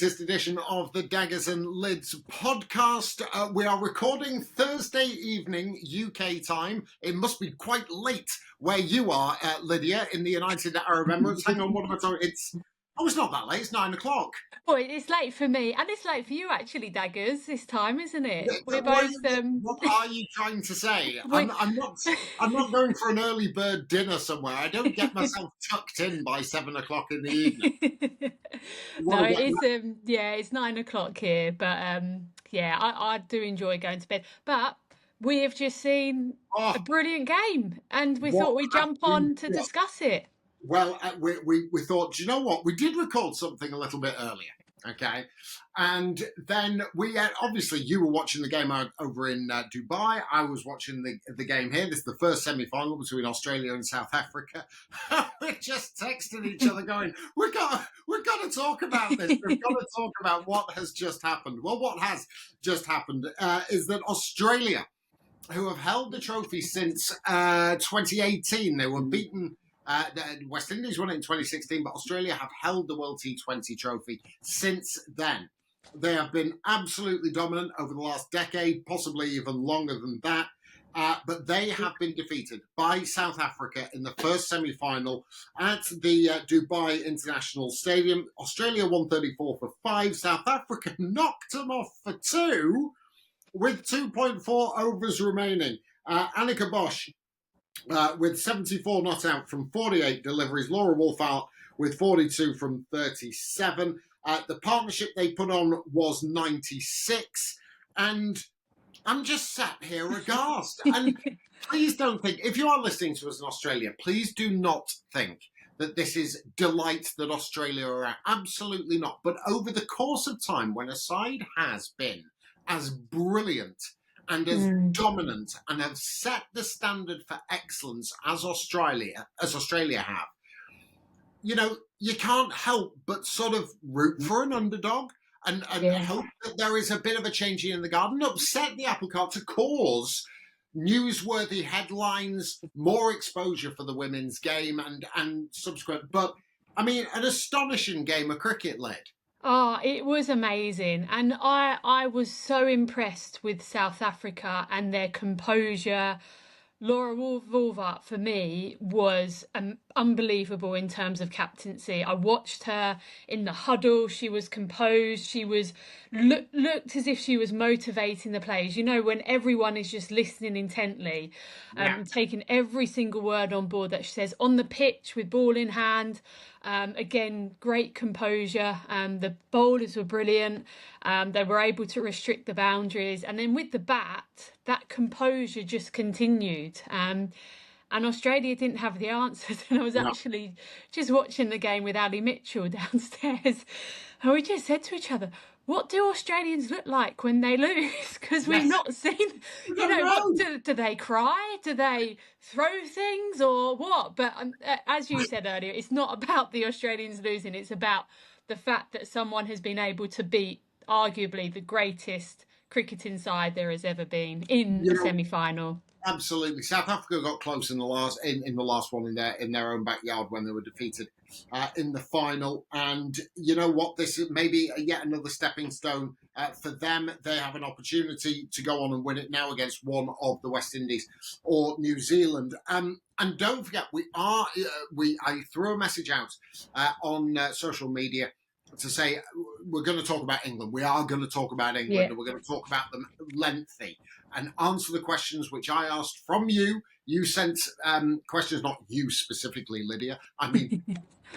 latest edition of the Daggers and Lyds podcast. We are recording Thursday evening UK time. It must be quite late where you are, Lydia, in the United Arab Emirates. Hang on, what am I talking? It's not that late. It's 9 o'clock. Well, it's late for me, and it's late for you, actually, Daggers. This time, isn't it? We're both. What are you trying to say? I'm not going for an early bird dinner somewhere. I don't get myself tucked in by 7 o'clock in the evening. No, it's 9 o'clock here, but I do enjoy going to bed. But we have just seen a brilliant game, and we thought we'd jump on to discuss it. Well, we thought, do you know what? We did record something a little bit earlier, okay? And then obviously you were watching the game over in Dubai. I was watching the game here. This is the first semi-final between Australia and South Africa. We're just texting each other going, we've got to talk about this. We've got to talk about what has just happened. Well, what has just happened is that Australia, who have held the trophy since 2018, they were beaten. West Indies won it in 2016, but Australia have held the World T20 trophy since then. They have been absolutely dominant over the last decade, possibly even longer than that. But they have been defeated by South Africa in the first semi-final at the Dubai International Stadium. Australia won 34 for 5. South Africa knocked them off for 2 with 2.4 overs remaining. Annika Bosch with 74 not out from 48 deliveries. Laura Wolfart with 42 from 37. The partnership they put on was 96. And I'm just sat here aghast. And please don't think, if you are listening to us in Australia, please do not think that this is delight that Australia are at. Absolutely not. But over the course of time, when a side has been as brilliant and as dominant and have set the standard for excellence as Australia have, you know, you can't help but sort of root for an underdog and hope that there is a bit of a changing in the garden, upset the apple cart to cause newsworthy headlines, more exposure for the women's game and subsequent. But, I mean, an astonishing game of cricket led. Oh, it was amazing. And I was so impressed with South Africa and their composure. Laura Wolfart, for me, was unbelievable in terms of captaincy. I watched her in the huddle. She was composed. She was looked as if she was motivating the players. You know, when everyone is just listening intently, taking every single word on board that she says on the pitch with ball in hand. Again, great composure. The bowlers were brilliant. They were able to restrict the boundaries. And then with the bat, that composure just continued. And Australia didn't have the answers. And I was actually just watching the game with Ali Mitchell downstairs. And we just said to each other, what do Australians look like when they lose? Because we've not seen, do they cry? Do they throw things or what? But as you said earlier, it's not about the Australians losing. It's about the fact that someone has been able to beat arguably the greatest cricketing side there has ever been in the semi-final. Absolutely, South Africa got close in the last one in their own backyard when they were defeated in the final. And you know what? This is maybe yet another stepping stone for them. They have an opportunity to go on and win it now against one of the West Indies or New Zealand. And don't forget, I threw a message out on social media to say we're going to talk about England. We are going to talk about England, and we're going to talk about them lengthy and answer the questions which I asked from you. You sent questions, not you specifically, Lydia. I mean,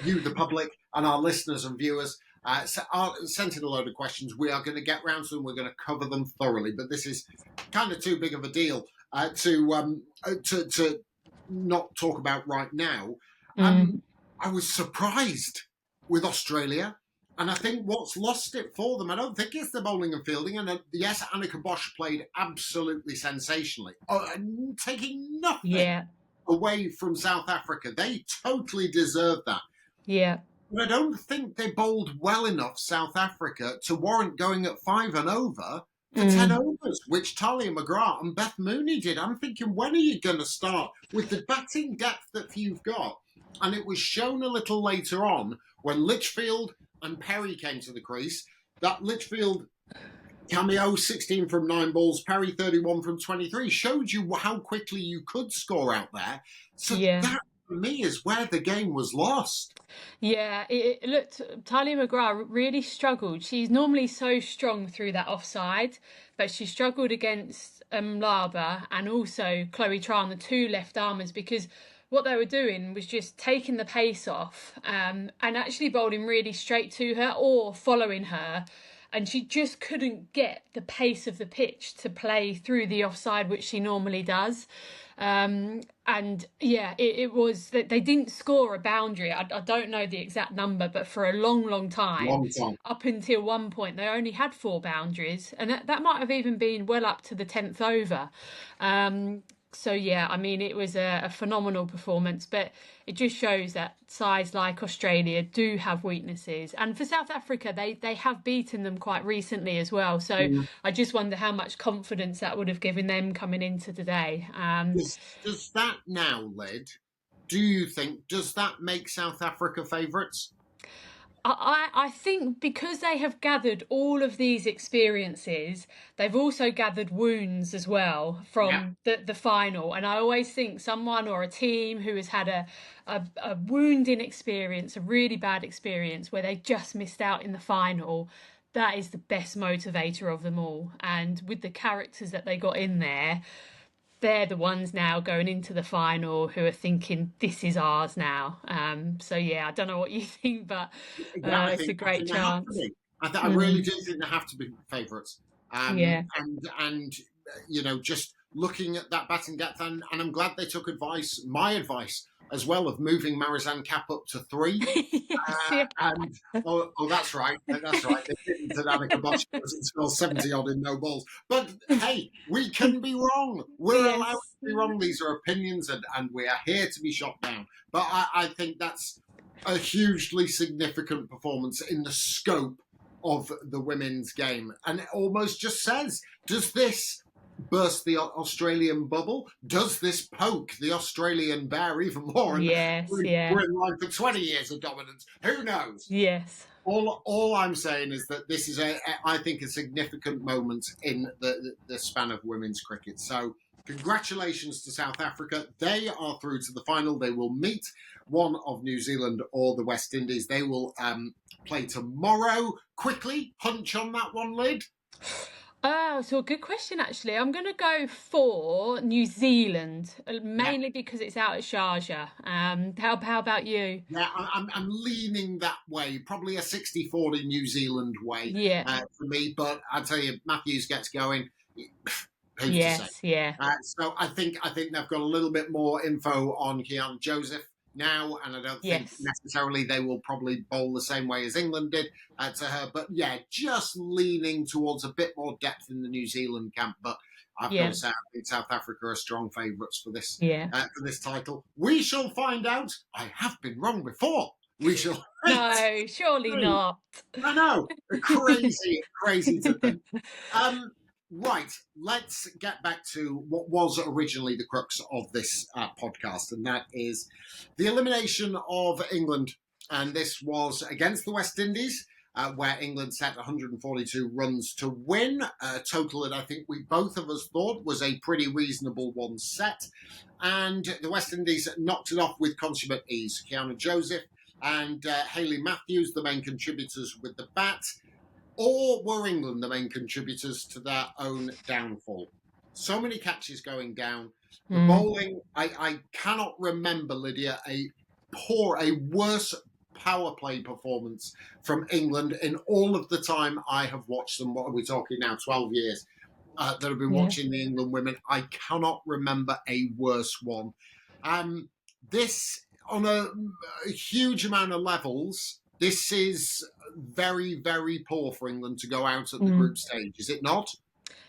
you, the public, and our listeners and viewers sent in a load of questions. We are going to get round to them. We're going to cover them thoroughly. But this is kind of too big of a deal to not talk about right now. I was surprised with Australia. And I think what's lost it for them, I don't think it's the bowling and fielding. And yes, Annika Bosch played absolutely sensationally, taking nothing away from South Africa. They totally deserve that. Yeah. But I don't think they bowled well enough, South Africa, to warrant going at 5 and over for 10 overs, which Talia McGrath and Beth Mooney did. I'm thinking, when are you going to start with the batting depth that you've got? And it was shown a little later on when Litchfield and Perry came to the crease. That Litchfield cameo, 16 from 9 balls, Perry 31 from 23, showed you how quickly you could score out there. So Yeah. that, for me, is where the game was lost. Yeah, it looked Talia McGrath really struggled. She's normally so strong through that offside, but she struggled against Laba and also Chloe Tran, the two left armers, because what they were doing was just taking the pace off and actually bowling really straight to her or following her. And she just couldn't get the pace of the pitch to play through the offside, which she normally does. And yeah, it was that they didn't score a boundary. I don't know the exact number, but for a long, long time, Long time. up until one point, they only had four boundaries, and that might have even been well up to the 10th over. So yeah, I mean, it was a phenomenal performance, but it just shows that sides like Australia do have weaknesses, and for South Africa, they have beaten them quite recently as well. So Mm. I just wonder how much confidence that would have given them coming into today. Does that now, Lyd, do you think, does that make South Africa favourites? I think because they have gathered all of these experiences, they've also gathered wounds as well Yeah. from the final. And I always think someone or a team who has had a wounding experience, a really bad experience where they just missed out in the final, that is the best motivator of them all. And with the characters that they got in there, they're the ones now going into the final who are thinking this is ours now. So yeah, I don't know what you think, but Yeah, it's a I great think they have to chance. be. I really Mm, do think they have to be favourites. yeah. And just looking at that batting depth, and I'm glad they took my advice as well, of moving Marizan Cap up to 3. Yes, yeah. And that's right, that's right. They didn't, and Annika Bosch doesn't score 70 odd in no balls. But hey, we can be wrong. We're allowed to Yes. be wrong. These are opinions, and we are here to be shot down. But I think that's a hugely significant performance in the scope of the women's game, and it almost just says, does this burst the Australian bubble? Does this poke the Australian bear even more? And Yes, yeah. we're in line for 20 years of dominance. Who knows? Yes. All I'm saying is that this is I think, a significant moment in the span of women's cricket. So congratulations to South Africa. They are through to the final. They will meet one of New Zealand or the West Indies. They will play tomorrow. Quickly, hunch on that one, Lyd. Oh, so good question actually. I'm going to go for New Zealand, Yeah. mainly because it's out at Sharjah. How about you? Yeah, I'm leaning that way, probably a 60-40 New Zealand way Yeah. for me. But I tell you, Matthews gets going. Who's to say? Yes, yeah. So I think they've got a little bit more info on Kiana Joseph now, and I don't think Yes. necessarily they will probably bowl the same way as England did to her. But yeah, just leaning towards a bit more depth in the New Zealand camp. But I've got Yeah. to say, I think South Africa are strong favourites Yeah. for this title. We shall find out. I have been wrong before. We shall. No, surely not. I know, crazy to think. Um, right, let's get back to what was originally the crux of this podcast, and that is the elimination of England. And this was against the West Indies, where England set 142 runs to win, a total that I think we both of us thought was a pretty reasonable one set. And the West Indies knocked it off with consummate ease. Kiana Joseph and Hayley Matthews, the main contributors with the bat. Or were England the main contributors to their own downfall? So many catches going down. The bowling, I cannot remember, Lydia, a worse power play performance from England in all of the time I have watched them. What are we talking now? 12 years that I've been Yeah. watching the England women. I cannot remember a worse one. This, on a huge amount of levels, this is very, very poor for England to go out at the group stage, is it not?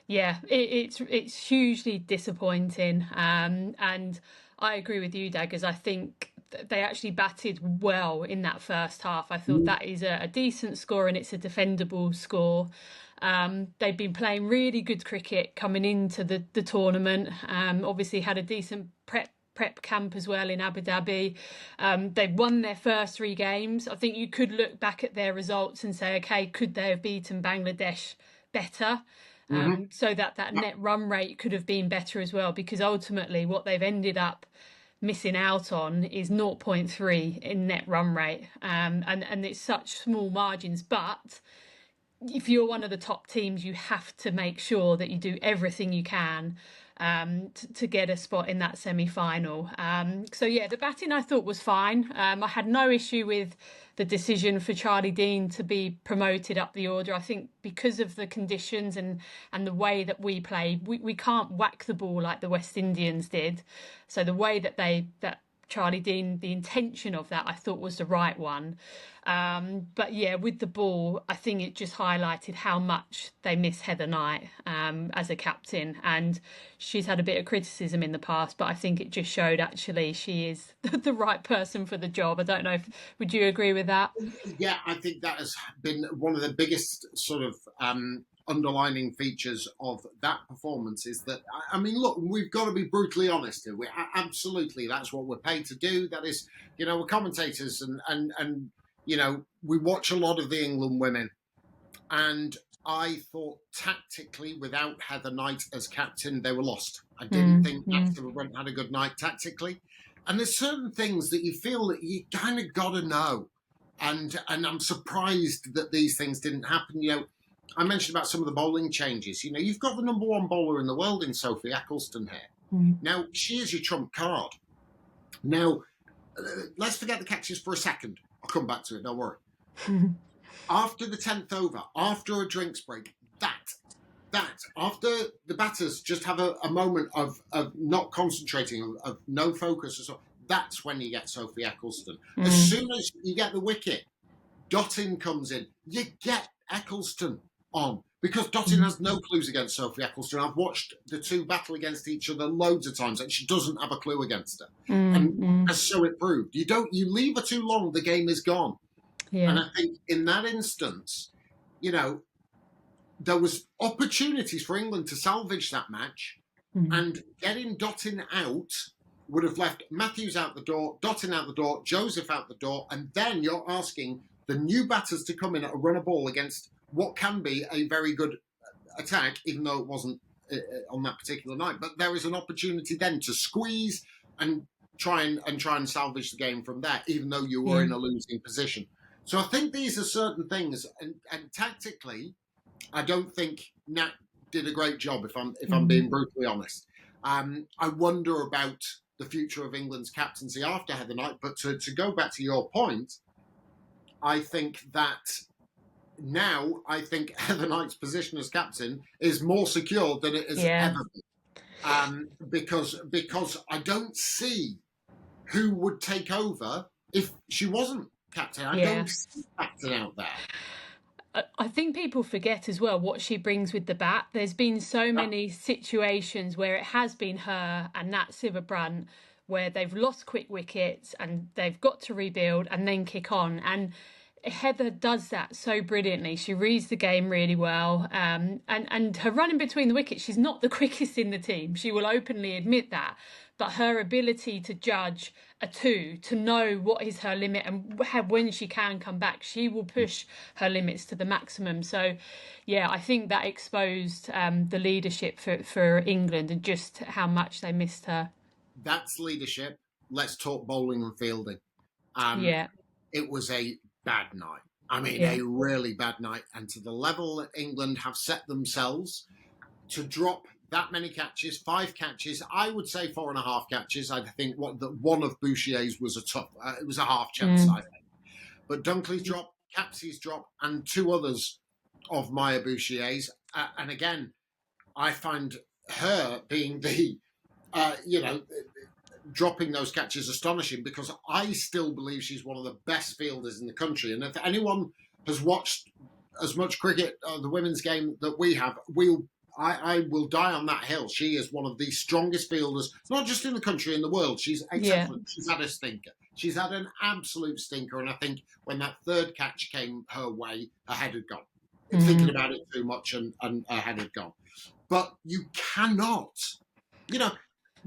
Yeah, it's hugely disappointing. And I agree with you, Daggers. I think they actually batted well in that first half. I thought that is a decent score and it's a defendable score. They've been playing really good cricket coming into the tournament. Obviously had a decent prep prep camp as well in Abu Dhabi. They've won their first 3 games. I think you could look back at their results and say, okay, could they have beaten Bangladesh better? So that net run rate could have been better as well, because ultimately what they've ended up missing out on is 0.3 in net run rate, and it's such small margins. But if you're one of the top teams, you have to make sure that you do everything you can to get a spot in that semi-final. So yeah, the batting I thought was fine. I had no issue with the decision for Charlie Dean to be promoted up the order. I think because of the conditions and the way that we play, we can't whack the ball like the West Indians did. So the way that Charlie Dean, the intention of that, I thought was the right one. But yeah, with the ball, I think it just highlighted how much they miss Heather Knight as a captain. And she's had a bit of criticism in the past, but I think it just showed actually she is the right person for the job. I don't know would you agree with that? Yeah, I think that has been one of the biggest sort of underlining features of that performance is that, I mean, look, we've got to be brutally honest here. Absolutely, that's what we're paid to do. That is, we're commentators and we watch a lot of the England women. And I thought tactically, without Heather Knight as captain, they were lost. I didn't think Heather had a good night tactically. And there's certain things that you feel that you kind of got to know. And I'm surprised that these things didn't happen. I mentioned about some of the bowling changes. You've got the number 1 bowler in the world in Sophie Eccleston here. Now, she is your trump card. Now, let's forget the catches for a second. I'll come back to it, don't worry. After the 10th over, after a drinks break, after the batters just have a moment of not concentrating, of no focus or so, that's when you get Sophie Eccleston. As soon as you get the wicket, Dottin comes in, you get Eccleston on. Because Dottin has no clues against Sophie Eccleston. I've watched the two battle against each other loads of times, and she doesn't have a clue against her. And so it proved. You leave her too long, the game is gone. Yeah. And I think in that instance, there was opportunities for England to salvage that match, and getting Dottin out would have left Matthews out the door, Dottin out the door, Joseph out the door, and then you're asking the new batters to come in at a run a ball against what can be a very good attack, even though it wasn't on that particular night. But there is an opportunity then to squeeze and try and salvage the game from there, even though you were in a losing position. So I think these are certain things, and tactically, I don't think Nat did a great job. If I'm being brutally honest, I wonder about the future of England's captaincy after Heather Knight. But to go back to your point, I think that now Heather Knight's position as captain is more secure than it has ever been, because I don't see who would take over if she wasn't captain. I don't see captain out there. I think people forget as well what she brings with the bat. There's been so many situations where it has been her and Nat Sciver-Brunt where they've lost quick wickets and they've got to rebuild and then kick on. And Heather does that so brilliantly. She reads the game really well. And her running between the wickets, she's not the quickest in the team. She will openly admit that. But her ability to judge a 2, to know what is her limit and when she can come back, she will push her limits to the maximum. So, yeah, I think that exposed the leadership for England and just how much they missed her. That's leadership. Let's talk bowling and fielding. It was a bad night. I mean, a really bad night. And to the level that England have set themselves to drop that many catches, 5 catches, I would say 4.5 catches. I think one of Bouchier's was it was a half chance, I think. But Dunkley's drop, Capsey's drop, and 2 others of Maya Bouchier's. And again, I find her being the, dropping those catches astonishing, because I still believe she's one of the best fielders in the country. And if anyone has watched as much cricket, the women's game that we have, I will die on that hill. She is one of the strongest fielders, not just in the country, in the world. She's excellent. Yeah. She's had a stinker. She's had an absolute stinker. And I think when that 3rd catch came her way, her head had gone. Thinking about it too much and her head had gone. But you cannot,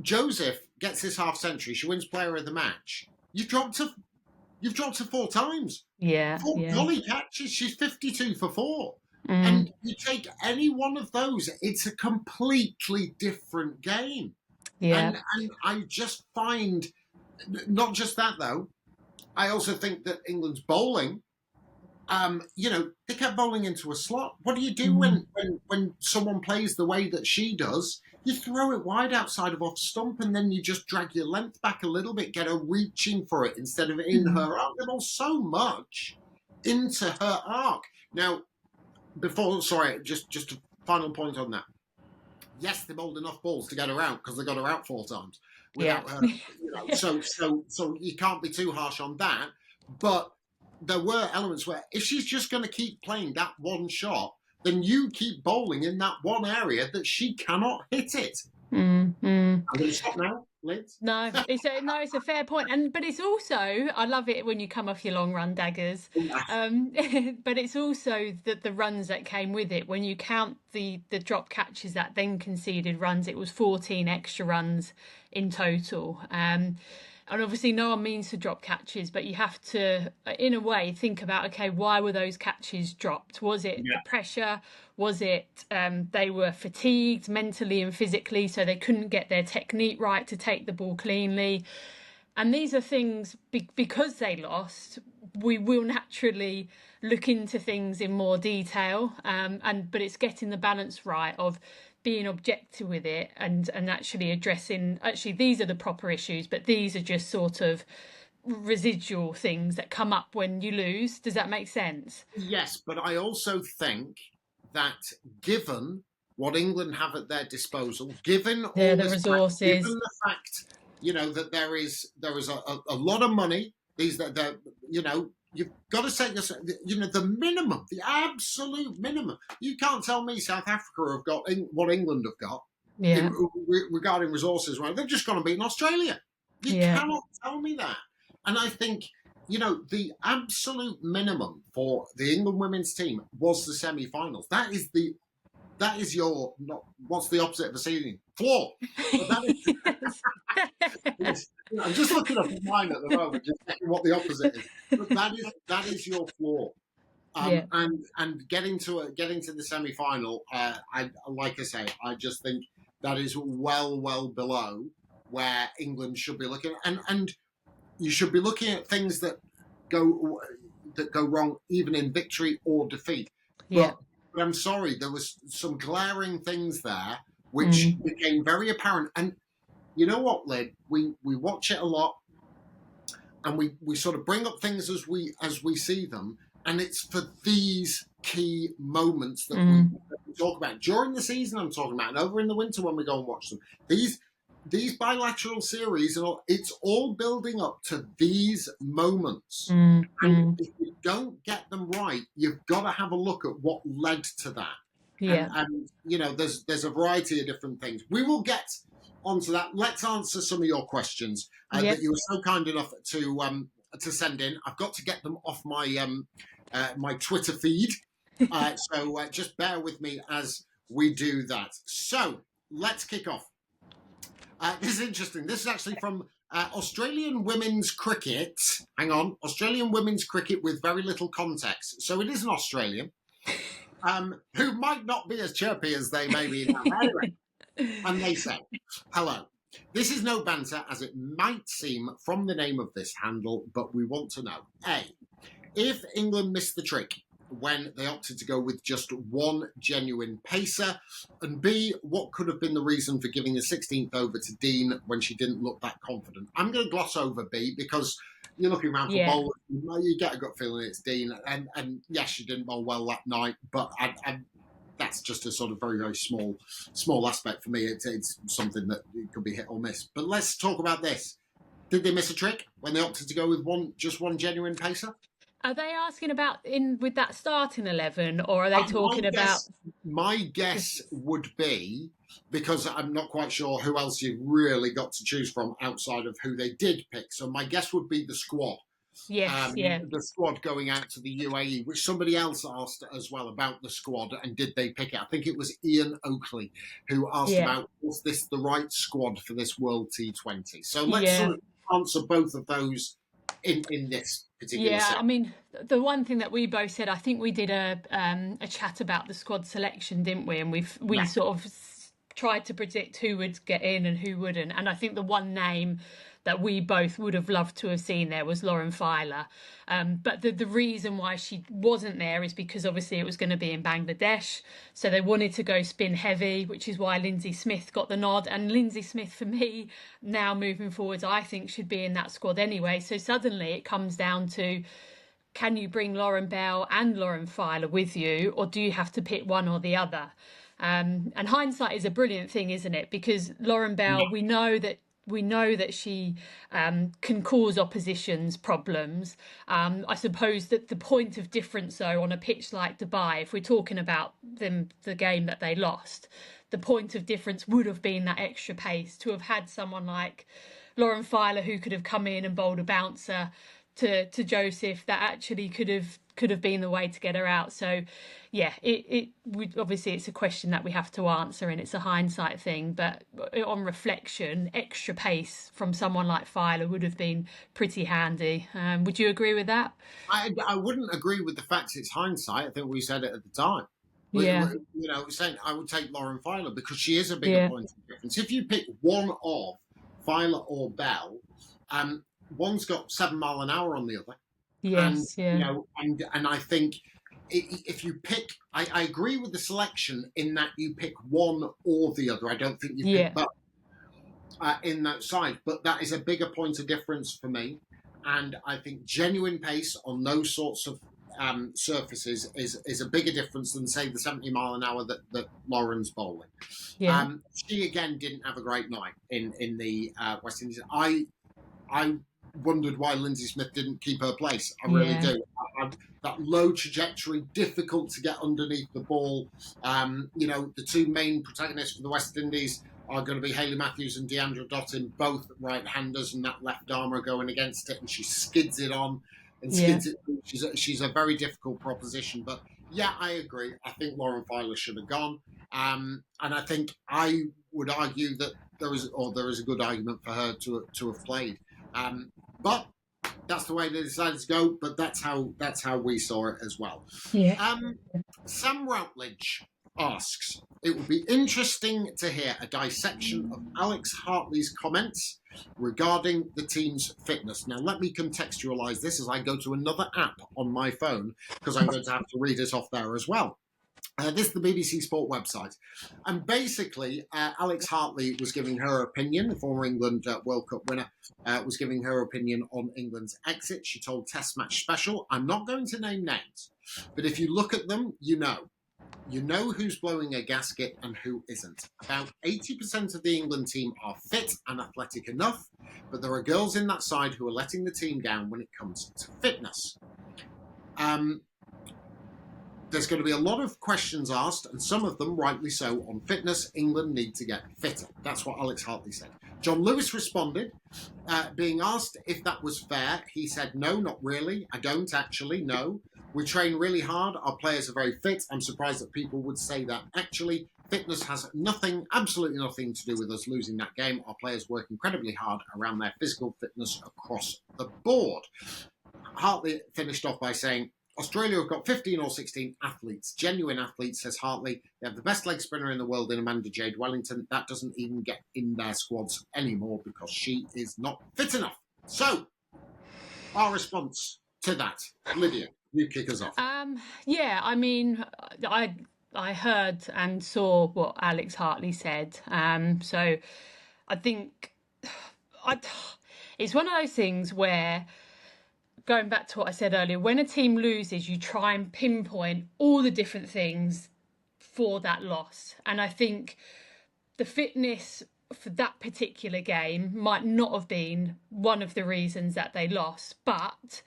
Joseph gets this half century. She wins player of the match. You've dropped her 4 times. Yeah, 4 yeah. volley catches. She's 52 for 4. Mm, And you take any one of those, it's a completely different game. yeah. And I just find, not just that though, I also think that England's bowling, they kept bowling into a slot. What do you do Mm, when someone plays the way that she does? You throw it wide outside of off stump, and then you just drag your length back a little bit, get her reaching for it instead of in mm. her arc. They bowl so much into her arc. Now, just a final point on that. Yes, they bowled enough balls to get her out because they got her out 4 times Yeah. without her. So you can't be too harsh on that. But there were elements where if she's just going to keep playing that one shot, then you keep bowling in that one area that she cannot hit it. Mm, mm. I'm going to stop now, Liz. It's a fair point, but it's also, I love it when you come off your long run, Daggers. But it's also the runs that came with it. When you count the drop catches that then conceded runs, it was 14 extra runs in total. And obviously no one means to drop catches, but you have to, in a way, think about, okay, why were those catches dropped? Was it the pressure? Was it they were fatigued mentally and physically, so they couldn't get their technique right to take the ball cleanly? And these are things, because they lost, we will naturally look into things in more detail. But it's getting the balance right of being objective with it and actually addressing, actually, these are the proper issues, but these are just sort of residual things that come up when you lose. Does that make sense? Yes, but I also think that given what England have at their disposal, given Yeah, all the this, given resources. the fact, that there is a lot of money. These that you've got to say this, the minimum, the absolute minimum. You can't tell me South Africa have got what England have got Yeah, regarding resources. Right, they've just gone and beaten Australia. You yeah, cannot tell me that. And I think the absolute minimum for the England women's team was the semi-finals. That is your not. What's the opposite of a ceiling? Floor. But that yes. is. I'm just looking up at mine at the moment, just checking what the opposite is. But that is your floor. Yeah, And getting to the semi-final, I like I say, I just think that is well below where England should be looking, and you should be looking at things go that go wrong, even in victory or defeat. yeah. But I'm sorry, there was some glaring things there which Mm, became very apparent. And you know what, Lyd? We watch it a lot, and we sort of bring up things as we see them, and it's for these key moments that we talk about during the season. I'm talking about, and over in the winter when we go and watch them. These bilateral series, and it's all building up to these moments. mm, And mm. if you don't get them right, you've got to have a look at what led to that. Yeah, And there's a variety of different things. We will get onto that. Let's answer some of your questions yeah. that you were so kind enough to send in. I've got to get them off my Twitter feed, so just bear with me as we do that. So let's kick off. This is interesting. This is actually from Australian women's cricket. Hang on, Australian women's cricket with very little context. So it is an Australian who might not be as chirpy as they may be now. Anyway, and they say, "Hello. This is no banter, as it might seem from the name of this handle, but we want to know: A, if England missed the trick when they opted to go with just one genuine pacer, and B, what could have been the reason for giving the 16th over to Dean when she didn't look that confident?" I'm going to gloss over B because you're looking around for Yeah. bowlers, you get a gut feeling it's Dean, and yes, she didn't bowl well that night, but that's just a sort of very small aspect for me. It's something that could be hit or miss. But let's talk about this. Did they miss a trick when they opted to go with just one genuine pacer? Are they asking about with that starting 11, or are they talking about My guess would be, because I'm not quite sure who else you've really got to choose from outside of who they did pick. So my guess would be the squad. Yes, yeah, the squad going out to the UAE, which somebody else asked as well about the squad and did they pick it? I think it was Ian Oakley who asked yeah, about, was this the right squad for this World T20? So let's yeah. sort of answer both of those in this particular Yeah, set. I mean, the one thing that we both said, I think we did a chat about the squad selection, didn't we? And we Yeah. sort of tried to predict who would get in and who wouldn't. And I think the one name that we both would have loved to have seen there was Lauren Filer. But the reason why she wasn't there is because obviously it was going to be in Bangladesh. So they wanted to go spin heavy, which is why Lindsay Smith got the nod. And Lindsay Smith, for me, now moving forwards, I think should be in that squad anyway. So suddenly it comes down to, can you bring Lauren Bell and Lauren Filer with you, or do you have to pick one or the other? And hindsight is a brilliant thing, isn't it? Because Lauren Bell, we know that she can cause oppositions problems. I suppose that the point of difference, though, on a pitch like Dubai, if we're talking about the game that they lost, the point of difference would have been that extra pace, to have had someone like Lauren Filer who could have come in and bowled a bouncer to Joseph, that actually could have been the way to get her out. So yeah, obviously it's a question that we have to answer and it's a hindsight thing, but on reflection, extra pace from someone like Filer would have been pretty handy. Would you agree with that? I wouldn't agree with the fact it's hindsight. I think we said it at the time. Yeah, Saying I would take Lauren Filer because she is a bigger yeah, point of difference. If you pick one of Filer or Bell, one's got 7 mile an hour on the other, and yes, yeah, and I think if you pick, I agree with the selection in that you pick one or the other. I don't think you yeah, pick both in that side, but that is a bigger point of difference for me. And I think genuine pace on those sorts of surfaces is a bigger difference than, say, the 70 mile an hour that Lauren's bowling. yeah, She again didn't have a great night in the West Indies. I wondered why Lindsay Smith didn't keep her place. I really yeah, do. That low trajectory, difficult to get underneath the ball. The two main protagonists for the West Indies are going to be Hayley Matthews and Deandra Dottin, both right-handers, and that left armour going against it, and she skids it on and yeah, skids it. She's a very difficult proposition, but yeah, I agree. I think Lauren Filer should have gone, and I think I would argue that there is a good argument for her to have played. But that's the way they decided to go. But that's how we saw it as well. yeah. Sam Routledge asks, it would be interesting to hear a dissection of Alex Hartley's comments regarding the team's fitness. Now, let me contextualise this as I go to another app on my phone because I'm going to have to read it off there as well. This is the BBC Sport website. And basically, Alex Hartley was giving her opinion, the former England World Cup winner, was giving her opinion on England's exit. She told Test Match Special, I'm not going to name names, but if you look at them, you know. You know who's blowing a gasket and who isn't. About 80% of the England team are fit and athletic enough, but there are girls in that side who are letting the team down when it comes to fitness. There's going to be a lot of questions asked, and some of them rightly so, on fitness. England need to get fitter. That's what Alex Hartley said. John Lewis responded, being asked if that was fair. He said, no, not really. I don't actually, no. We train really hard. Our players are very fit. I'm surprised that people would say that. Actually, fitness has nothing, absolutely nothing to do with us losing that game. Our players work incredibly hard around their physical fitness across the board. Hartley finished off by saying, Australia have got 15 or 16 athletes, genuine athletes, says Hartley. They have the best leg spinner in the world in Amanda Jade Wellington. That doesn't even get in their squads anymore because she is not fit enough. So, our response to that, Lydia, you kick us off. Yeah, I mean, I heard and saw what Alex Hartley said. So I think it's one of those things where, going back to what I said earlier, when a team loses, you try and pinpoint all the different things for that loss. And I think the fitness for that particular game might not have been one of the reasons that they lost, but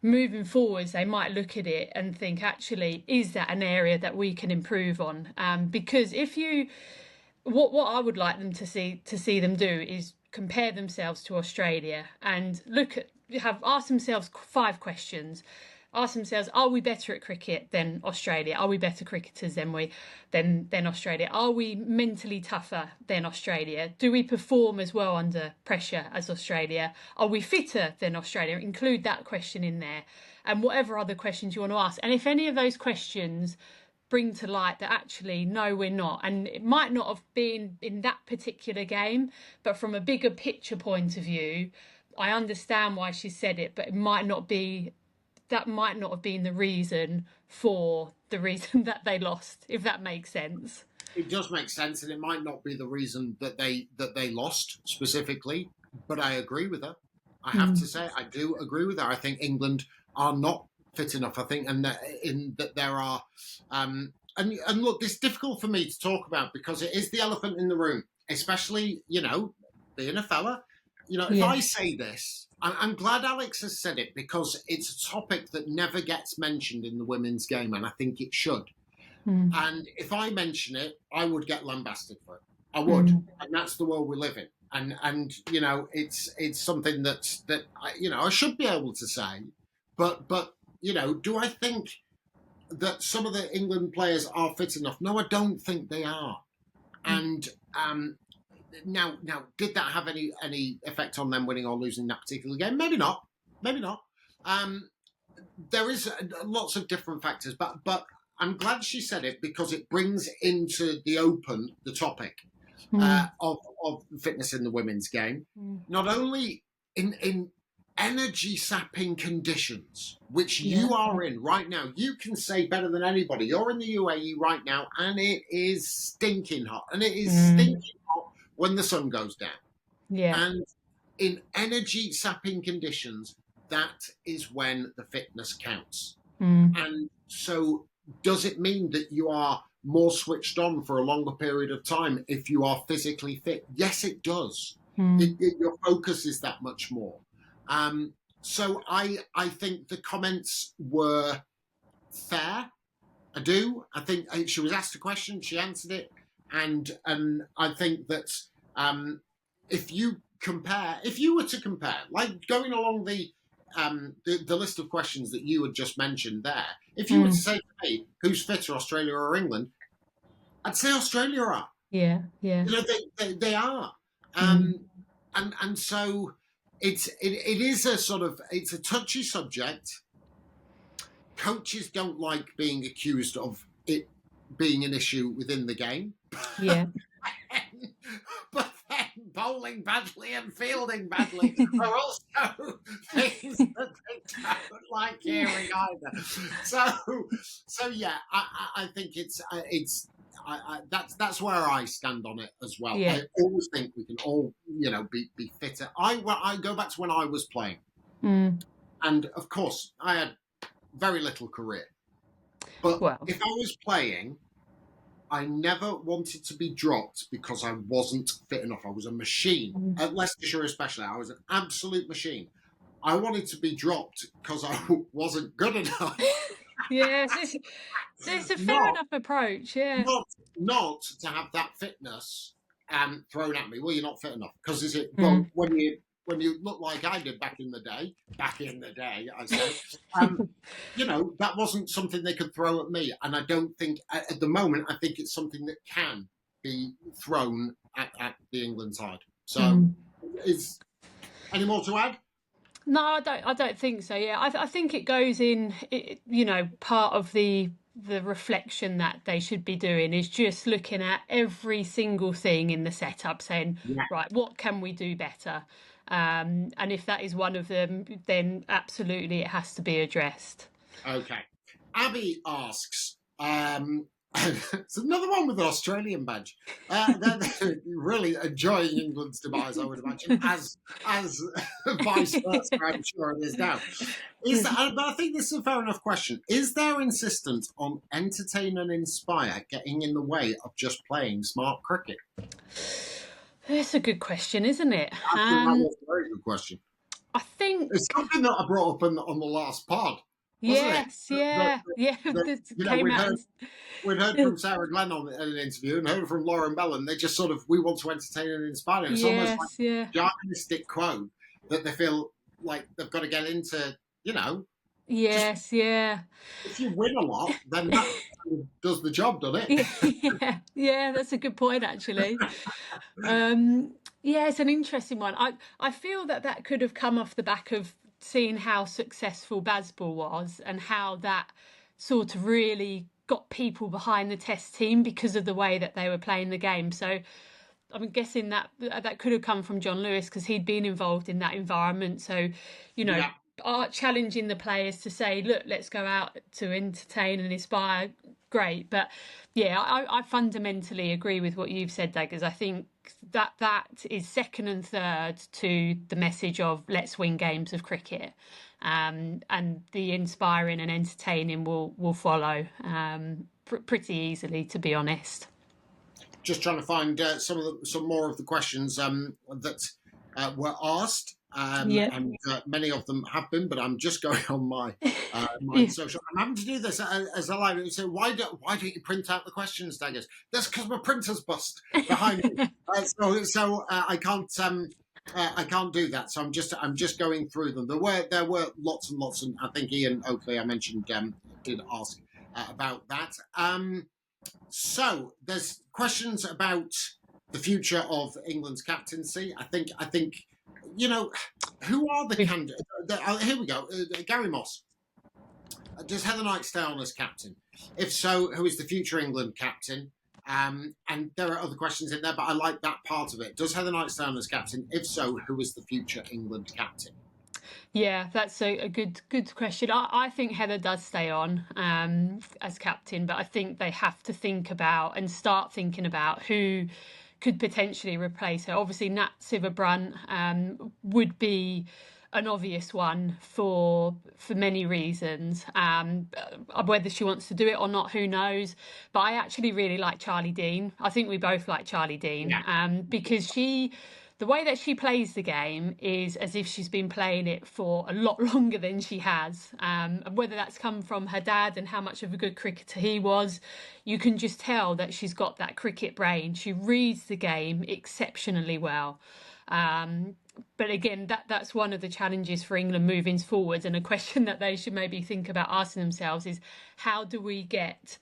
moving forwards, they might look at it and think, actually, is that an area that we can improve on? Because if you, what I would like them to see them do is compare themselves to Australia and ask themselves 5 questions. Ask themselves, are we better at cricket than Australia? Are we better cricketers than Australia? Are we mentally tougher than Australia? Do we perform as well under pressure as Australia? Are we fitter than Australia? Include that question in there, and whatever other questions you want to ask. And if any of those questions bring to light that actually, no, we're not, and it might not have been in that particular game, but from a bigger picture point of view, I understand why she said it, but that might not have been the reason for the reason that they lost, if that makes sense. It does make sense, and it might not be the reason that they lost specifically, but I agree with her. I have to say, I do agree with her. I think England are not fit enough. I think, and that there are, and look, it's difficult for me to talk about because it is the elephant in the room, especially being a fella. If I say this, I'm glad Alex has said it because it's a topic that never gets mentioned in the women's game, and I think it should. And if I mention it, I would get lambasted for it. I would, and that's the world we live in. And it's something that I should be able to say, but do I think that some of the England players are fit enough? No, I don't think they are. And now, did that have any effect on them winning or losing that particular game? Maybe not. There is lots of different factors, but I'm glad she said it because it brings into the open the topic of fitness in the women's game. Not only in energy sapping conditions, which you are in right now. You can say better than anybody. You're in the UAE right now, and it is stinking hot, and it is stinking hot when the sun goes down. And in energy sapping conditions, that is when the fitness counts. And so does it mean that you are more switched on for a longer period of time if you are physically fit? Yes, it does. Your focus is that much more. So I think the comments were fair. I do. I think she was asked a question, she answered it, and I think that if you were to compare, like going along the list of questions that you had just mentioned there, if you were to say to me, who's fitter, Australia or England, I'd say Australia are. Yeah. They are. And so it is it's a touchy subject. Coaches don't like being accused of it being an issue within the game. But then bowling badly and fielding badly are also things that they don't like hearing either. So yeah, I think that's where I stand on it as well. I always think we can all be fitter. I go back to when I was playing, and of course I had very little career, but if I was playing, I never wanted to be dropped because I wasn't fit enough. I was a machine. At Leicestershire especially, I was an absolute machine. I wanted to be dropped because I wasn't good enough. Yes, it's a fair enough approach, Not to have that fitness thrown at me. Well, you're not fit enough. Because well, when you look like I did back in the day, I say, that wasn't something they could throw at me. And I don't think, at the moment, I think it's something that can be thrown at the England side. So, is any more to add? No, I don't think so. Yeah, I think it goes in. Part of the reflection that they should be doing is just looking at every single thing in the setup, saying, right, what can we do better? And if that is one of them, then absolutely it has to be addressed. Okay. Abby asks, it's another one with an Australian badge. They're really enjoying England's demise, I would imagine, as vice versa, I'm sure it is now. But I think this is a fair enough question. Is their insistence on entertain and inspire getting in the way of just playing smart cricket? That's a good question, isn't it? I think that was a very good question. I think it's something that I brought up on the last pod. wasn't it? Yes, yeah, yeah. This You know, came out and we'd heard from Sarah Glenn on an interview and heard from Lauren Bell, and they just sort of, we want to entertain and inspire. It's almost like yes, yeah, a jargonistic quote that they feel like they've got to get into, you know, just yes, yeah. if you win a lot, then that does the job, doesn't it? Yeah, yeah, that's a good point actually. Um, yeah, it's an interesting one. I feel that that could have come off the back of seeing how successful Bazball was and how that sort of really got people behind the test team because of the way that they were playing the game. So I'm guessing that that could have come from John Lewis because he'd been involved in that environment. So, you know, Yeah. challenging the players to say, look, let's go out to entertain and inspire. Great, but yeah, I fundamentally agree with what you've said, Daggers. I think that that is second and third to the message of let's win games of cricket, and the inspiring and entertaining will follow pretty easily, to be honest. Just trying to find some more of the questions that were asked, Yeah. and many of them have been. But I'm just going on my my Yeah. social. I'm having to do this as a live. So why don't you print out the questions, Daggers? That's because my printer's bust behind me. I can't do that. So I'm just going through them. There were lots and lots, and I think Ian Oakley I mentioned did ask about that. So there's questions about the future of England's captaincy. I think, you know, who are the candidates? Here we go. Gary Moss. Does Heather Knight stay on as captain? If so, who is the future England captain? And there are other questions in there, but I like that part of it. Does Heather Knight stay on as captain? If so, who is the future England captain? Yeah, that's a good question. I think Heather does stay on as captain, but I think they have to think about and start thinking about who could potentially replace her. Obviously, Nat Sciver-Brunt would be an obvious one for many reasons. Whether she wants to do it or not, who knows? But I actually really like Charlie Dean. I think we both like Charlie Dean Yeah. because the way that she plays the game is as if she's been playing it for a lot longer than she has. And whether that's come from her dad and how much of a good cricketer he was, you can just tell that she's got that cricket brain. She reads the game exceptionally well. But again, that's one of the challenges for England moving forward. And a question that they should maybe think about asking themselves is how do we get,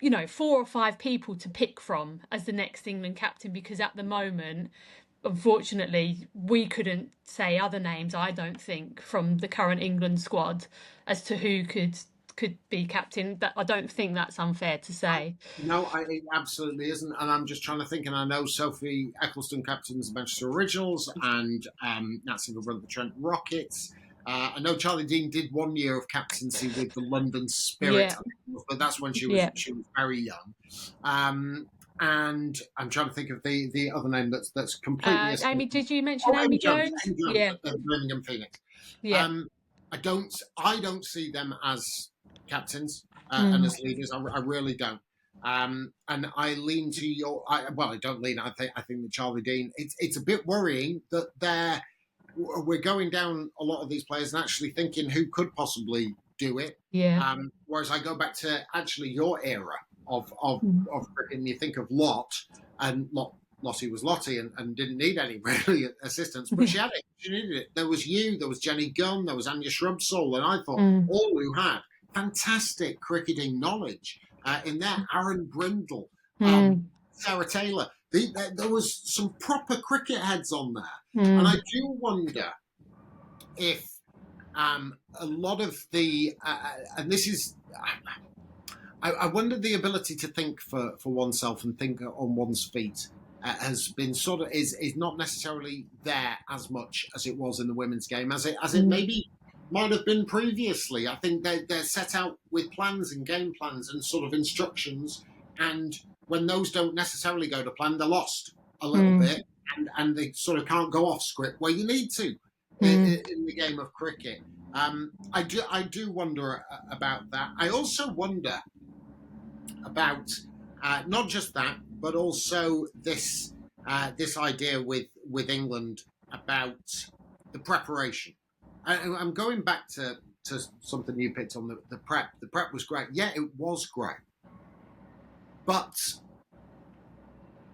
4 or 5 people to pick from as the next England captain? Because at the moment, unfortunately, we couldn't say other names, I don't think, from the current England squad as to who could be captain. That I don't think that's unfair to say. No, it absolutely isn't. And I'm just trying to think, and I know Sophie Eccleston captains the Manchester Originals and Nat Sciver-Brunt the Trent Rockets. I know Charlie Dean did 1 year of captaincy with the London Spirit, Yeah, but that's when she was yeah. very young. And I'm trying to think of the other name that's completely escaped. Amy, did you mention Oh, Amy Jones? Amy Jones Yeah, at Birmingham Phoenix. yeah. Um, I don't see them as captains and Mm, as leaders. I really don't. And I lean to I don't lean. I think that Charlie Dean. It's a bit worrying that we're going down a lot of these players and actually thinking who could possibly do it. yeah. Whereas I go back to actually your era of Mm, cricket, and you think of and Lottie was Lottie and didn't need any really assistance, but she had it. She needed it. There was you, there was Jenny Gunn, there was Anya Shrubsole, and I thought mm, all who had fantastic cricketing knowledge in there. Aaron Brindle, mm, Sarah Taylor. There was some proper cricket heads on there, and I mm, do wonder if a lot of and this is. I wonder the ability to think for oneself and think on one's feet has been sort of is not necessarily there as much as it was in the women's game as it mm, maybe might have been previously. I think they're set out with plans and game plans and sort of instructions, and when those don't necessarily go to plan, they're lost a little mm, bit, and they sort of can't go off script where you need to mm, in the game of cricket. I do wonder about that. I also wonder about not just that, but also this idea with England about the preparation. I'm going back to to something you picked on the prep. The prep was great. Yeah, it was great. But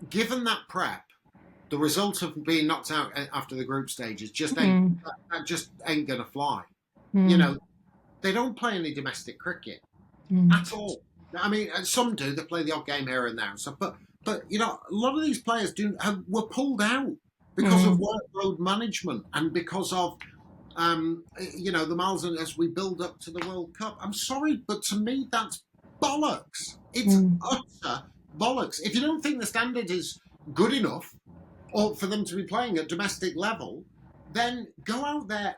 given that prep, the result of being knocked out after the group stages just that just ain't gonna fly. You know, they don't play any domestic cricket at all. I mean, some do. They play the odd game here and there and stuff. But you know, a lot of these players were pulled out because of workload management and because of you know, the miles as we build up to the World Cup. I'm sorry, but to me, that's bollocks. It's utter bollocks. If you don't think the standard is good enough or for them to be playing at domestic level, then go out there,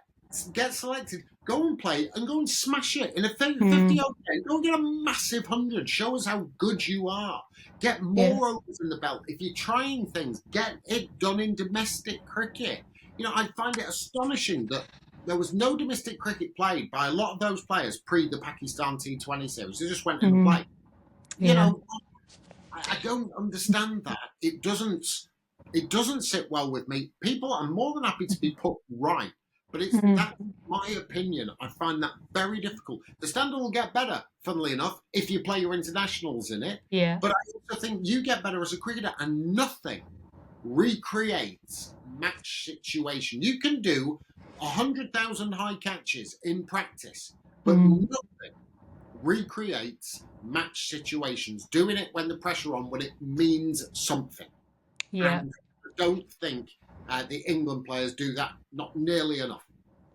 get selected, go and play, and go and smash it in a 50 over game. Go and get a massive 100. Show us how good you are. Get more overs in the belt. If you're trying things, get it done in domestic cricket. You know, I find it astonishing that there was no domestic cricket played by a lot of those players pre the Pakistan T20 series. They just went and played. You know, I don't understand that. It doesn't sit well with me. People are more than happy to be put right, but that's my opinion. I find that very difficult. The standard will get better, funnily enough, if you play your internationals in it. Yeah. But I also think you get better as a cricketer, and nothing recreates match situation. You can do 100,000 high catches in practice, but nothing recreates match situations. Doing it when the pressure on, when it means something. Yeah. And I don't think the England players do that, not nearly enough.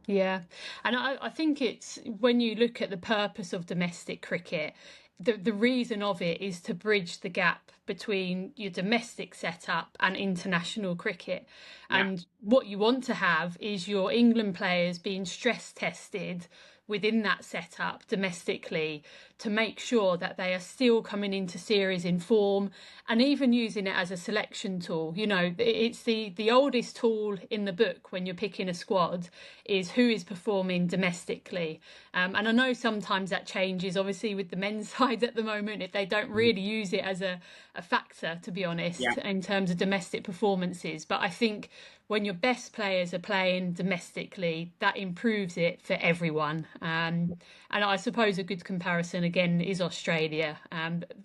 Yeah, and I think it's when you look at the purpose of domestic cricket, the reason of it is to bridge the gap between your domestic setup and international cricket. And what you want to have is your England players being stress tested within that setup domestically to make sure that they are still coming into series in form and even using it as a selection tool. You know, it's the oldest tool in the book when you're picking a squad is who is performing domestically. And I know sometimes that changes, obviously, with the men's side at the moment, if they don't really use it as a factor, to be honest, in terms of domestic performances. But I think when your best players are playing domestically, that improves it for everyone. And I suppose a good comparison again is Australia.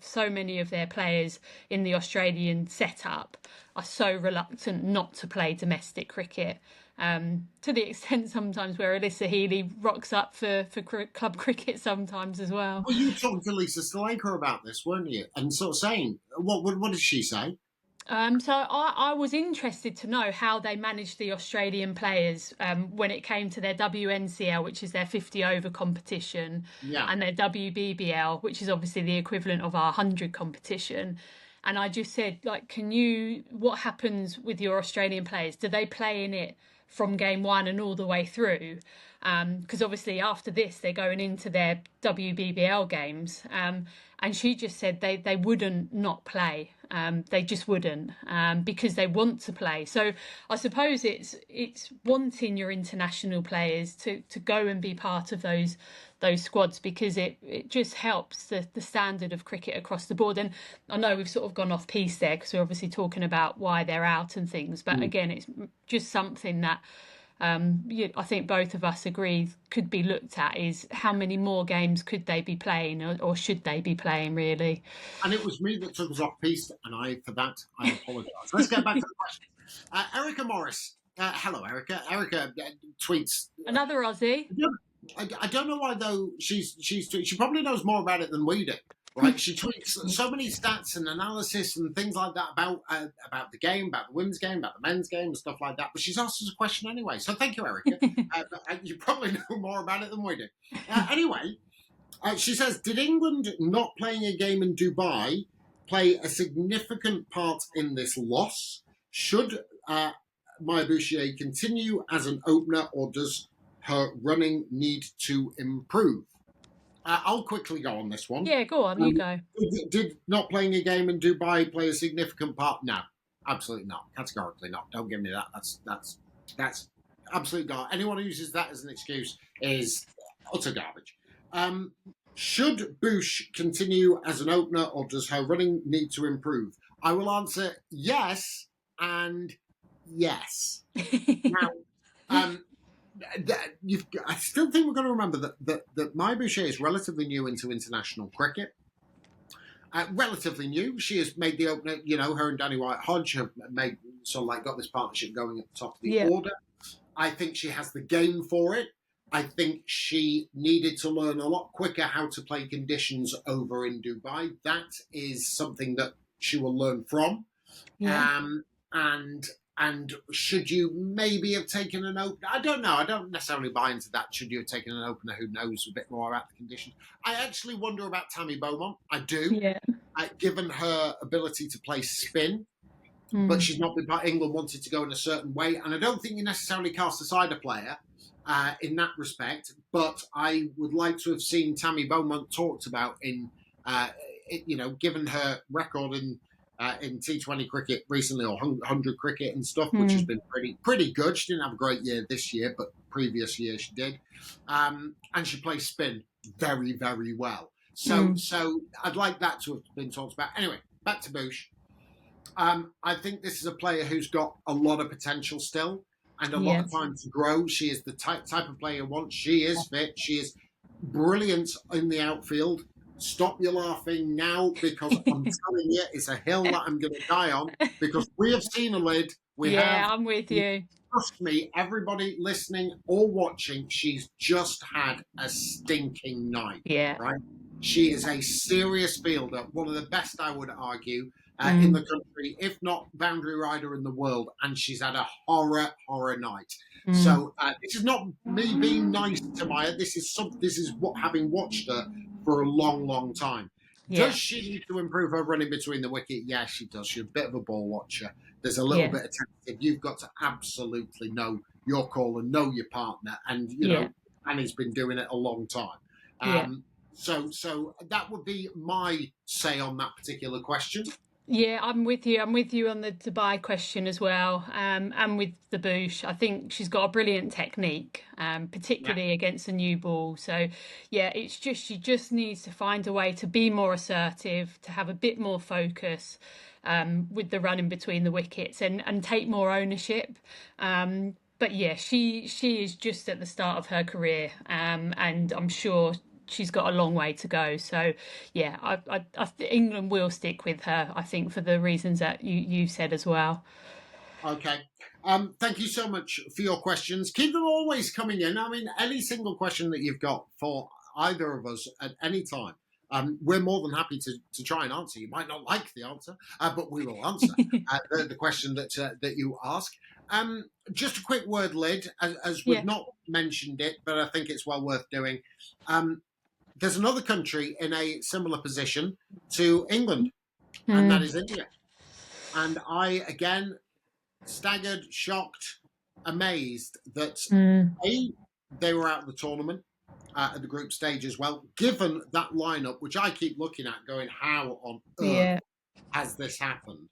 So many of their players in the Australian setup are so reluctant not to play domestic cricket. To the extent sometimes where Alyssa Healy rocks up for club cricket sometimes as well. Well, you talked to Lisa Stalenko about this, weren't you? And sort of saying, what did she say? So I was interested to know how they managed the Australian players when it came to their WNCL, which is their 50 over competition, and their WBBL, which is obviously the equivalent of our 100 competition. And I just said, like, what happens with your Australian players? Do they play in it from game one and all the way through? Because obviously after this, they're going into their WBBL games. And she just said they wouldn't not play. They just wouldn't because they want to play. So I suppose it's wanting your international players to go and be part of those squads because it just helps the standard of cricket across the board. And I know we've sort of gone off piece there because we're obviously talking about why they're out and things. But again, it's just something that I think both of us agree could be looked at is how many more games could they be playing or should they be playing really? And it was me that took us off piece, and for that I apologise. Let's get back to the question. Erica Morris. Hello, Erica. Erica tweets Another Aussie. I don't know why though. She probably knows more about it than we do. Right? She tweets so many stats and analysis and things like that about the game, about the women's game, about the men's game, and stuff like that. But she's asked us a question anyway. So thank you, Erica. You probably know more about it than we do. Anyway, she says, did England not playing a game in Dubai play a significant part in this loss? Should Maya Bouchier continue as an opener, or does her running need to improve? I'll quickly go on this one. Yeah, go on, you go. Did not playing a game in Dubai play a significant part? No, absolutely not. Categorically not. Don't give me that. That's absolutely not. Anyone who uses that as an excuse is utter garbage. Should Bush continue as an opener, or does her running need to improve? I will answer yes and yes. Now, I still think we've got to remember that Maya Boucher is relatively new into international cricket. Relatively new. She has made the opener. Her and Danny White Hodge have made got this partnership going at the top of the Yeah. order. I think she has the game for it. I think she needed to learn a lot quicker how to play conditions over in Dubai. That is something that she will learn from. Yeah. And should you maybe have taken an opener? I don't know. I don't necessarily buy into that. Should you have taken an opener who knows a bit more about the conditions? I actually wonder about Tammy Beaumont. I do. Yeah. Given her ability to play spin, but Mm. she's not been part. England wanted to go in a certain way, and I don't think you necessarily cast aside a player in that respect. But I would like to have seen Tammy Beaumont talked about given her record in T20 cricket recently, or 100 cricket and stuff, which has been pretty good. She didn't have a great year this year, but previous year she did, and she plays spin very, very well. So I'd like that to have been talked about. Anyway, back to Boosh. I think this is a player who's got a lot of potential still and a lot of time to grow. She is the type of player you want. She is fit. She is brilliant in the outfield. Stop your laughing now, because I'm telling you, it's a hill that I'm going to die on, because we have seen a Lyd. I'm with you. Trust me, everybody listening or watching, she's just had a stinking night. Yeah. Right? She is a serious fielder, one of the best, I would argue, in the country, if not boundary rider in the world, and she's had a horror night. So this is not me being nice to Maya. This is what, having watched her for a long time. Yeah. Does she need to improve her running between the wicket? Yeah, she does. She's a bit of a ball watcher. There's a little bit of tentative. You've got to absolutely know your call and know your partner, and Annie's been doing it a long time. So that would be my say on that particular question. Yeah, I'm with you. I'm with you on the Dubai question as well, and with the Boosh. I think she's got a brilliant technique, particularly against a new ball. So, it's just she just needs to find a way to be more assertive, to have a bit more focus with the running between the wickets, and take more ownership. But she is just at the start of her career, and I'm sure she's got a long way to go. So England will stick with her, I think, for the reasons that you said as well. Okay. Thank you so much for your questions. Keep them always coming in. I mean, any single question that you've got for either of us at any time, we're more than happy to try and answer. You might not like the answer, but we will answer the question that you ask. Just a quick word, Lyd, as we've not mentioned it, but I think it's well worth doing. There's another country in a similar position to England, and that is India. And I, again, staggered, shocked, amazed that they were out of the tournament at the group stage as well, given that lineup, which I keep looking at going, how on earth has this happened?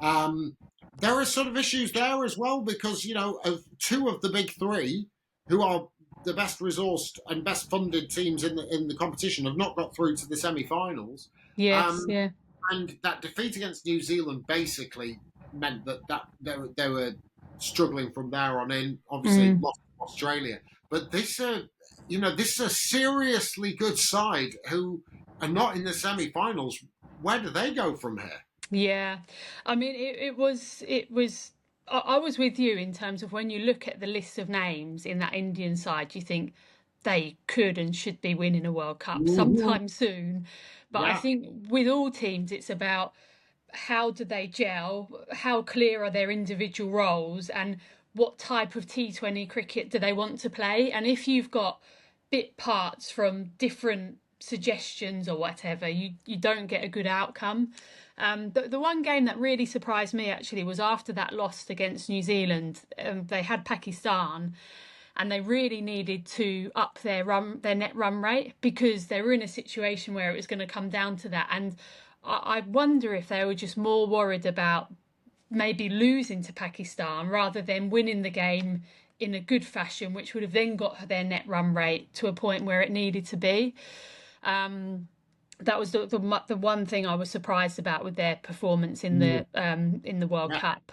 There are sort of issues there as well, because, of two of the big three, who are the best resourced and best funded teams in the competition, have not got through to the semi-finals. And that defeat against New Zealand basically meant that they were struggling from there on in. Obviously, lost to Australia, but this is a seriously good side who are not in the semi-finals. Where do they go from here? Yeah, I mean, it was. I was with you in terms of when you look at the list of names in that Indian side, you think they could and should be winning a World Cup sometime soon. But I think with all teams, it's about how do they gel, how clear are their individual roles, and what type of T20 cricket do they want to play. And if you've got bit parts from different suggestions or whatever, you don't get a good outcome. The one game that really surprised me actually was after that loss against New Zealand. They had Pakistan, and they really needed to up their net run rate, because they were in a situation where it was going to come down to that. And I wonder if they were just more worried about maybe losing to Pakistan rather than winning the game in a good fashion, which would have then got their net run rate to a point where it needed to be. that was the one thing I was surprised about with their performance in the World Yeah. Cup.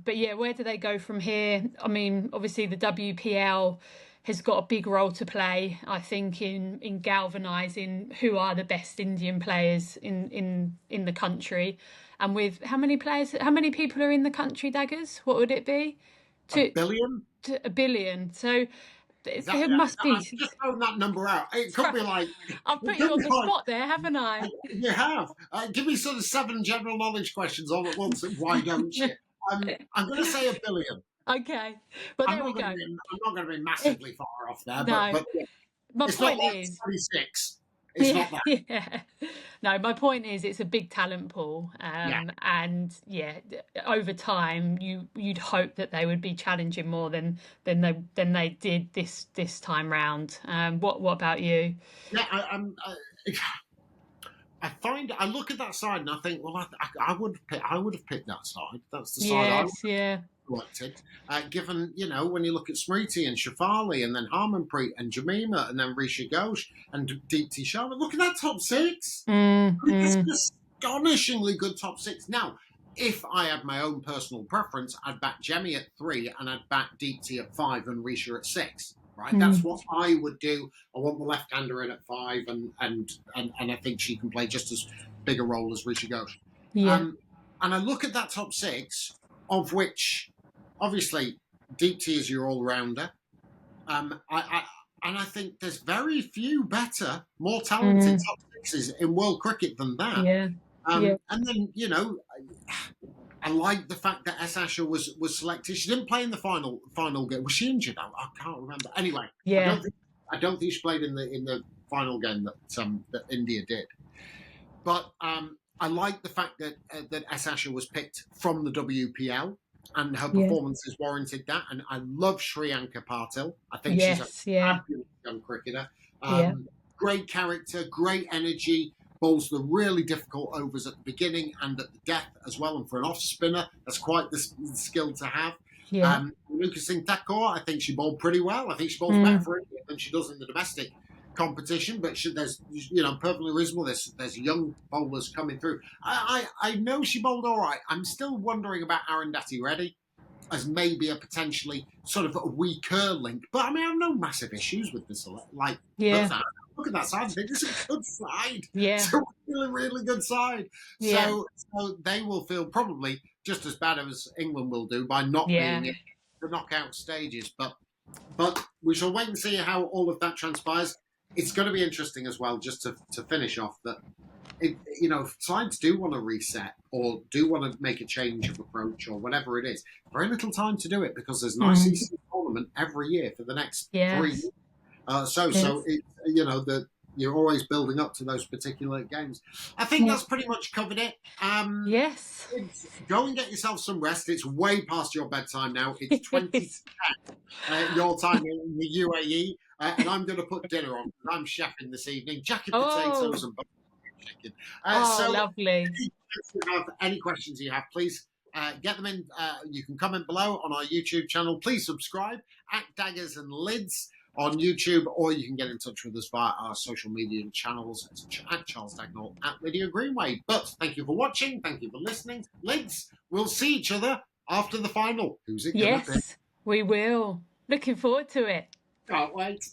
But yeah, where do they go from here? I mean, obviously the WPL has got a big role to play, I think, in galvanizing who are the best Indian players in the country. And with how many people are in the country, Daggers? What would it be? A billion? To 1 billion. So there Yeah, must be. I've just thrown that number out. It could be like, I've it put you could on be the like, spot there, haven't I? you have. Give me sort of 7 general knowledge questions all at once. Why don't you? I'm going to say a billion. Okay, but there we go. I'm not going to be massively far off there, No, but yeah, my it's not point like is, 26. It's not that. yeah. No, my point is, it's a big talent pool, Yeah. and yeah, over time, you'd hope that they would be challenging more than they did this time round. What about you? Yeah, I look at that side and I think, well, I would have picked that side. That's the side I Yes, yeah, selected. Given, when you look at Smriti and Shafali and then Harmanpreet and Jamima and then Risha Ghosh and Deepti Sharma, look at that top 6. It's an astonishingly good top 6. Now, if I had my own personal preference, I'd back Jemmy at 3 and I'd back Deepti at 5 and Risha at 6. Right, that's what I would do. I want the left-hander in at 5, and I think she can play just as big a role as Risha Ghosh. yeah, And I look at that top 6, of which obviously Deepti is your all-rounder. I think there's very few better, more talented top 6s in world cricket than that. yeah, yeah. And then I like the fact that S. Asher was selected. She didn't play in the final game. Was she injured? I can't remember. Anyway, Yeah. I don't think she played in the final game that India did. But I like the fact that S. Asher was picked from the WPL, and her performances warranted that. And I love Shriyanka Patil. I think she's a fabulous young cricketer. Great character, great energy. Bowls the really difficult overs at the beginning and at the death as well. And for an off spinner, that's quite the skill to have. Yeah. Lucas Singh Thakur, I think she bowled pretty well. I think she bowls better for India than she does in the domestic competition. But there's perfectly reasonable. There's young bowlers coming through. I know she bowled all right. I'm still wondering about Arundhati Reddy as maybe a potentially sort of a weaker link. But I mean, I have no massive issues with this. Like, look at that side. I think it's a good side. Yeah. It's a really, really good side. Yeah. So they will feel probably just as bad as England will do by not being in the knockout stages. But we shall wait and see how all of that transpires. It's going to be interesting as well, just to finish off, that if sides do want to reset or do want to make a change of approach or whatever it is, very little time to do it because there's an ICC tournament every year for the next 3 years. So it's, that you're always building up to those particular games. I think that's pretty much covered it. Yes. Go and get yourself some rest. It's way past your bedtime now. It's 20 your time in the UAE. And I'm going to put dinner on. I'm chefing this evening. Jacket potatoes and chicken. So lovely. If you have any questions you have, please get them in. You can comment below on our YouTube channel. Please subscribe at Daggers and Lyds on YouTube, or you can get in touch with us via our social media channels at Charles Dagnall, at Lydia Greenway. But thank you for watching. Thank you for listening. Lyds, we'll see each other after the final. Who's it going to be? Yes, we will. Looking forward to it. Can't wait.